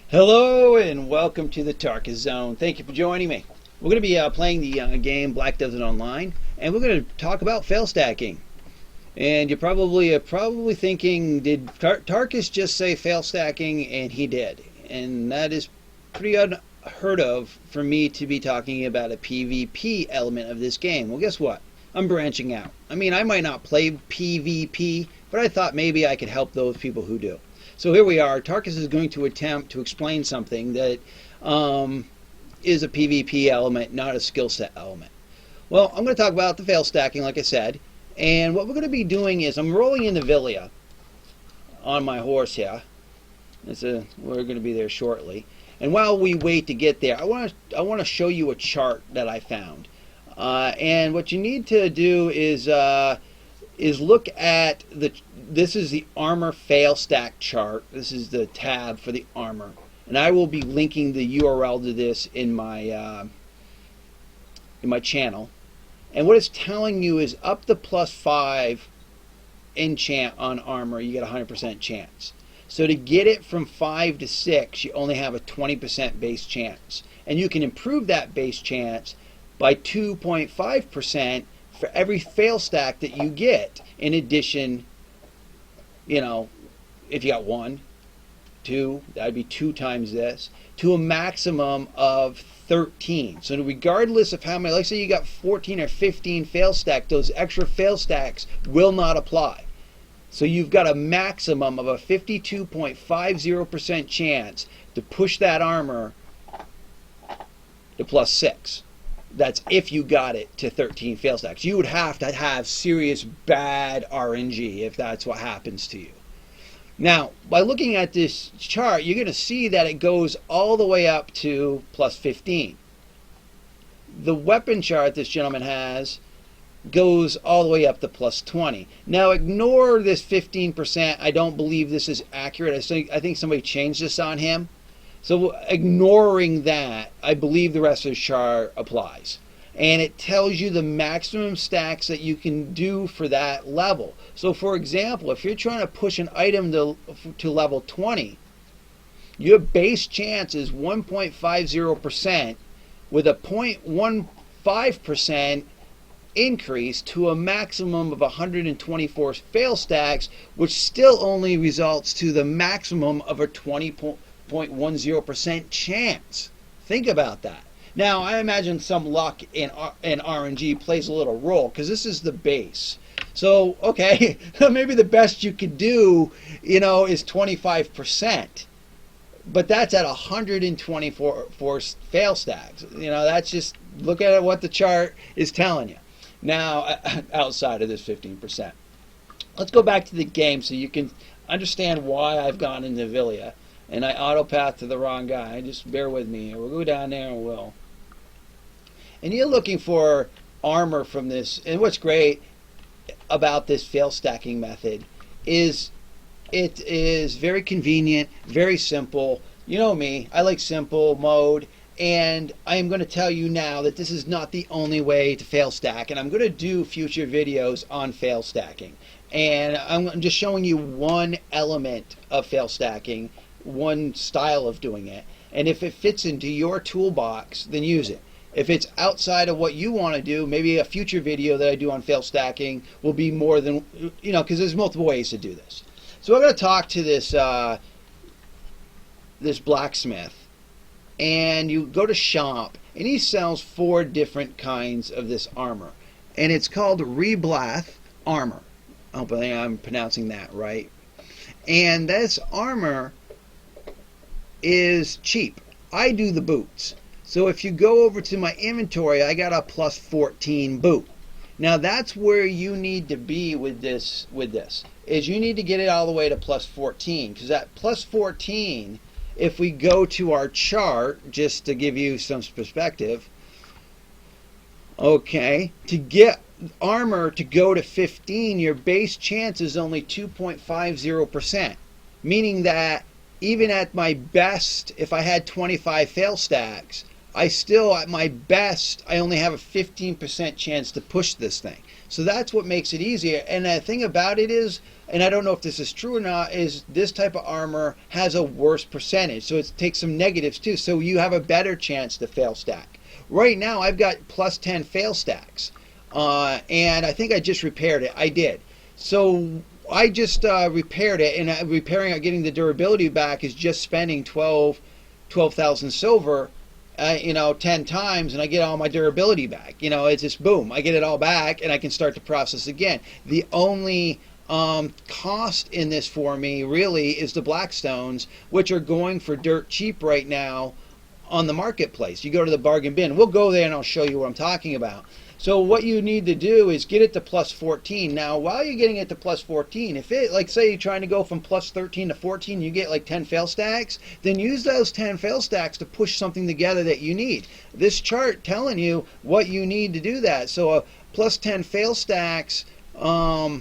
Hello and welcome to the Tarkis Zone. Thank you for joining me. We're going to be playing the game Black Does It Online, and we're going to talk about fail stacking. And you're probably thinking, did Tarkis just say fail stacking? And he did. And that is pretty unheard of for me to be talking about a PvP element of this game. Well, guess what? I'm branching out. I mean, I might not play PvP, but I thought maybe I could help those people who do. So here we are. Tarkis is going to attempt to explain something that is a PvP element, not a skill set element. Well, I'm going to talk about the fail stacking, like I said. And what we're going to be doing is I'm rolling into Villia on my horse here. We're going to be there shortly. And while we wait to get there, I want to show you a chart that I found. And what you need to do is look at this is the armor fail stack chart. This is the tab for the armor, and I will be linking the URL to this in my channel. And what it's telling you is up to +5 enchant on armor, you get a 100% chance. So to get it from 5 to 6, you only have a 20% base chance, and you can improve that base chance by 2.5% for every fail stack that you get. In addition, you know, if you got 1, 2, that'd be 2 times this, to a maximum of 13. So regardless of how many, like say you got 14 or 15 fail stacks, those extra fail stacks will not apply. So you've got a maximum of a 52.50% chance to push that armor to +6. That's if you got it to 13 fail stacks. You would have to have serious bad RNG if that's what happens to you. Now, by looking at this chart, you're going to see that it goes all the way up to +15. The weapon chart this gentleman has goes all the way up to +20. Now, ignore this 15%. I don't believe this is accurate. I think somebody changed this on him. So ignoring that, I believe the rest of the chart applies. And it tells you the maximum stacks that you can do for that level. So for example, if you're trying to push an item to level 20, your base chance is 1.50% with a 0.15% increase to a maximum of 124 fail stacks, which still only results to the maximum of a 20.10% chance. Think about that. Now, I imagine some luck in RNG plays a little role because this is the base. So, okay, maybe the best you could do, is 25%. But that's at 124 fail stacks. That's just, look at what the chart is telling you. Now, outside of this 15%. Let's go back to the game so you can understand why I've gone into Villia. And I auto-path to the wrong guy. Just bear with me. We'll go down there and we'll. And you're looking for armor from this. And what's great about this fail stacking method is it is very convenient, very simple. You know me, I like simple mode. And I am going to tell you now that this is not the only way to fail stack. And I'm going to do future videos on fail stacking. And I'm just showing you one element of fail stacking, one style of doing it, and if it fits into your toolbox, then use it. If it's outside of what you want to do, maybe a future video that I do on fail stacking will be more than, because there's multiple ways to do this. So we're going to talk to this this blacksmith, and you go to shop, and he sells 4 different kinds of this armor, and it's called Reblath armor. I hope I'm pronouncing that right. And this armor is cheap. I do the boots. So if you go over to my inventory, I got a +14 boot. Now that's where you need to be with this, is you need to get it all the way to +14, because at +14, if we go to our chart, just to give you some perspective, okay, to get armor to go to 15, your base chance is only 2.50%, meaning that even at my best, if I had 25 fail stacks, I still, at my best, I only have a 15% chance to push this thing. So that's what makes it easier. And the thing about it is, and I don't know if this is true or not, is this type of armor has a worse percentage. So it takes some negatives too. So you have a better chance to fail stack. Right now, I've got plus 10 fail stacks. And I think I just repaired it. I did. So I just repaired it, and repairing it, getting the durability back is just spending 12,000 silver, 10 times, and I get all my durability back. It's just boom, I get it all back, and I can start the process again. The only cost in this for me really is the Blackstones, which are going for dirt cheap right now on the marketplace. You go to the bargain bin. We'll go there and I'll show you what I'm talking about. So what you need to do is get it to plus 14. Now, while you're getting it to plus 14, if it, like say you're trying to go from plus 13 to 14, you get like 10 fail stacks, then use those 10 fail stacks to push something together that you need. This chart telling you what you need to do that. So plus 10 fail stacks, well,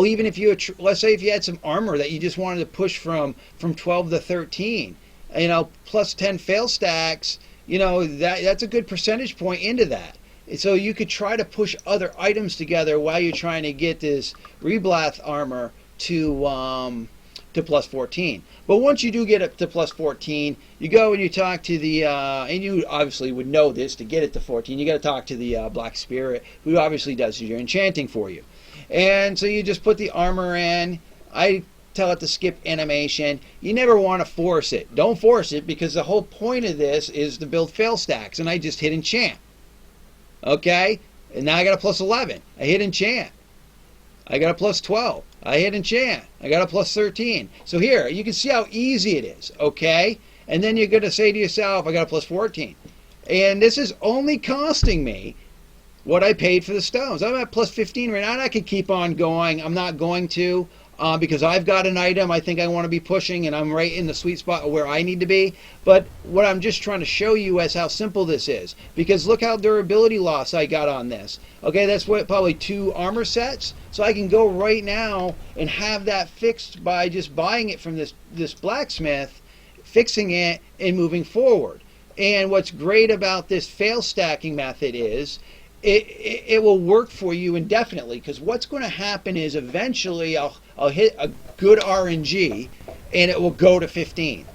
even if you, let's say if you had some armor that you just wanted to push from 12 to 13, plus 10 fail stacks, that's a good percentage point into that. So you could try to push other items together while you're trying to get this Reblath armor to plus 14. But once you do get up to plus 14, you go and you talk to the, and you obviously would know this, to get it to 14, you got to talk to the Black Spirit, who obviously does your enchanting for you. And so you just put the armor in. I tell it to skip animation. You never want to force it. Don't force it, because the whole point of this is to build fail stacks, and I just hit enchant. Okay, and now I got a plus 11. I hit enchant. I got a plus 12. I hit enchant. I got a plus 13. So here, you can see how easy it is, okay? And then you're going to say to yourself, I got a plus 14. And this is only costing me what I paid for the stones. I'm at plus 15 right now, and I can keep on going. I'm not going to, because I've got an item I think I want to be pushing, and I'm right in the sweet spot of where I need to be. But what I'm just trying to show you is how simple this is, because look how durability loss I got on this. Okay, that's what, probably 2 armor sets. So I can go right now and have that fixed by just buying it from this blacksmith, fixing it, and moving forward. And what's great about this fail stacking method is it will work for you indefinitely, because what's going to happen is eventually I'll hit a good RNG and it will go to 15.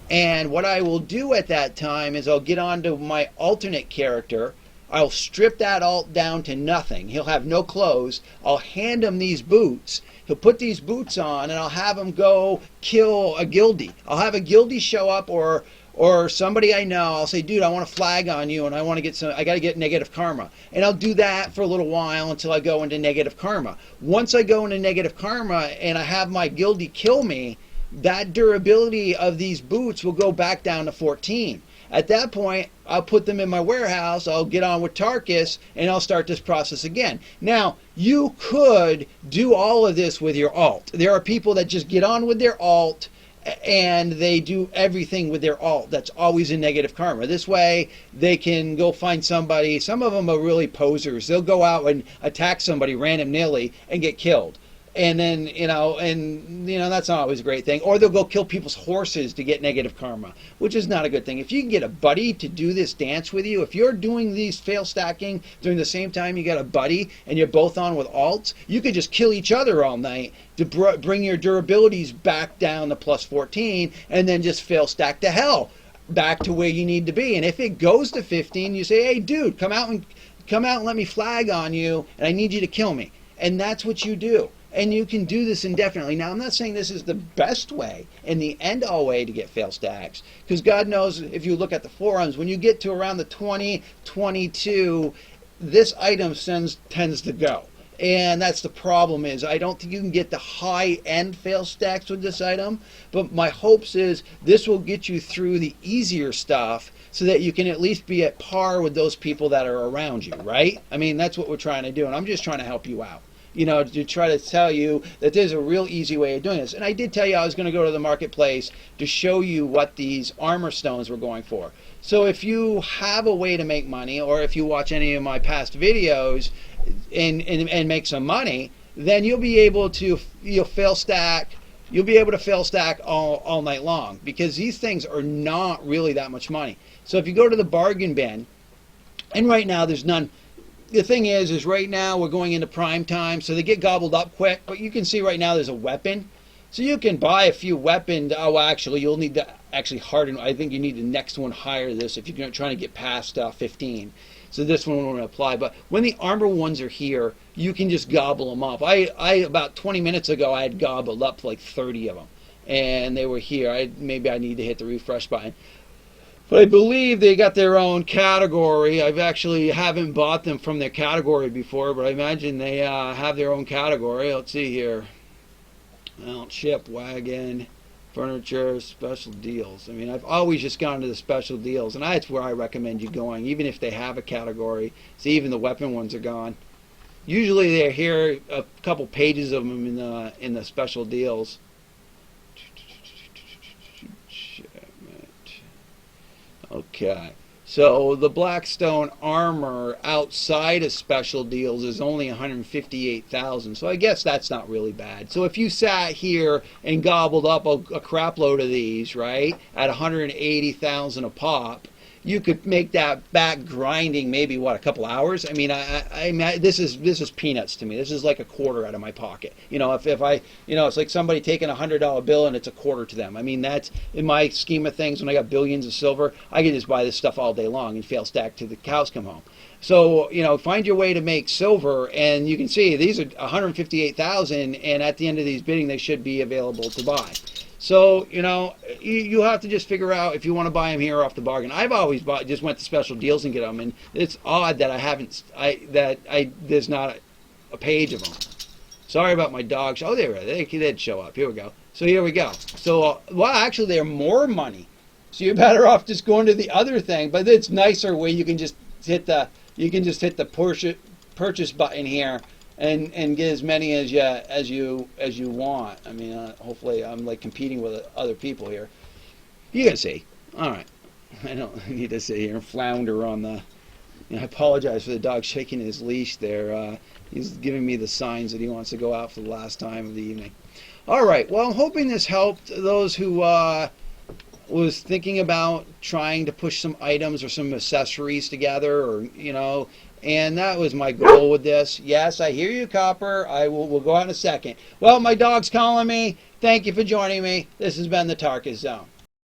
And what I will do at that time is I'll get onto my alternate character. I'll strip that alt down to nothing. He'll have no clothes. I'll hand him these boots. He'll put these boots on, and I'll have him go kill a guildie. I'll have a guildie show up, or somebody I know. I'll say, dude, I want to flag on you, and I want to get I got to get negative karma. And I'll do that for a little while until I go into negative karma. Once I go into negative karma and I have my guildie kill me, that durability of these boots will go back down to 14. At that point, I'll put them in my warehouse, I'll get on with Tarkis, and I'll start this process again. Now, you could do all of this with your alt. There are people that just get on with their alt, and they do everything with their alt. That's always in negative karma. This way, they can go find somebody. Some of them are really posers. They'll go out and attack somebody random-nilly and get killed. And then, that's not always a great thing. Or they'll go kill people's horses to get negative karma, which is not a good thing. If you can get a buddy to do this dance with you, if you're doing these fail stacking during the same time you got a buddy and you're both on with alts, you could just kill each other all night to bring your durabilities back down to plus 14, and then just fail stack to hell back to where you need to be. And if it goes to 15, you say, hey, dude, come out and let me flag on you, and I need you to kill me. And that's what you do. And you can do this indefinitely. Now, I'm not saying this is the best way and the end-all way to get fail stacks, because God knows, if you look at the forums, when you get to around the 20, 22, this item tends to go. And that's the problem, is I don't think you can get the high-end fail stacks with this item, but my hopes is this will get you through the easier stuff so that you can at least be at par with those people that are around you, right? I mean, that's what we're trying to do, and I'm just trying to help you out. To try to tell you that there's a real easy way of doing this. And I did tell you I was going to go to the marketplace to show you what these armor stones were going for. So if you have a way to make money, or if you watch any of my past videos and make some money, then you'll be able to fail stack you'll be able to fail stack all night long, because these things are not really that much money. So if you go to the bargain bin, and right now there's none. The thing is right now we're going into prime time, so they get gobbled up quick. But you can see right now there's a weapon, so you can buy a few weapons. Oh, actually, you'll need to actually harden. I think you need the next one higher this if you're trying to get past 15. So this one won't apply. But when the armor ones are here, you can just gobble them up. I about 20 minutes ago I had gobbled up like 30 of them, and they were here. Maybe I need to hit the refresh button. But I believe they got their own category. I've actually haven't bought them from their category before, but I imagine they have their own category. Let's see here. Mount, ship, wagon, furniture, special deals. I mean, I've always just gone to the special deals, and that's where I recommend you going, even if they have a category. See, even the weapon ones are gone. Usually they're here, a couple pages of them in the special deals. Okay, so the Blackstone armor outside of special deals is only 158,000. So I guess that's not really bad. So if you sat here and gobbled up a crap load of these, right, at 180,000 a pop, you could make that back grinding maybe what, a couple hours. I mean, this is peanuts to me. This is like a quarter out of my pocket. You know, if I, you know, it's like somebody taking a $100 bill and it's a quarter to them. I mean, that's in my scheme of things. When I got billions of silver, I could just buy this stuff all day long and fail stack till the cows come home. So, you know, find your way to make silver, and you can see these are 158,000, and at the end of these bidding, they should be available to buy. So, you know, you have to just figure out if you want to buy them here off the bargain. I've always just went to special deals and get them, and it's odd that there's not a page of them. Sorry about my dogs. Oh, they did show up. Here we go. So here we go. So, well, actually, they're more money. So you're better off just going to the other thing, but it's nicer where you can just hit the purchase button here. And get as many as you want. I mean, hopefully I'm like competing with other people here. You can see. All right. I don't need to sit here and flounder on the. You know, I apologize for the dog shaking his leash there. He's giving me the signs that he wants to go out for the last time of the evening. All right. Well, I'm hoping this helped those who was thinking about trying to push some items or some accessories together, or you know. And that was my goal with this. Yes, I hear you, Copper. We'll go out in a second. Well, my dog's calling me. Thank you for joining me. This has been the Tarkis Zone.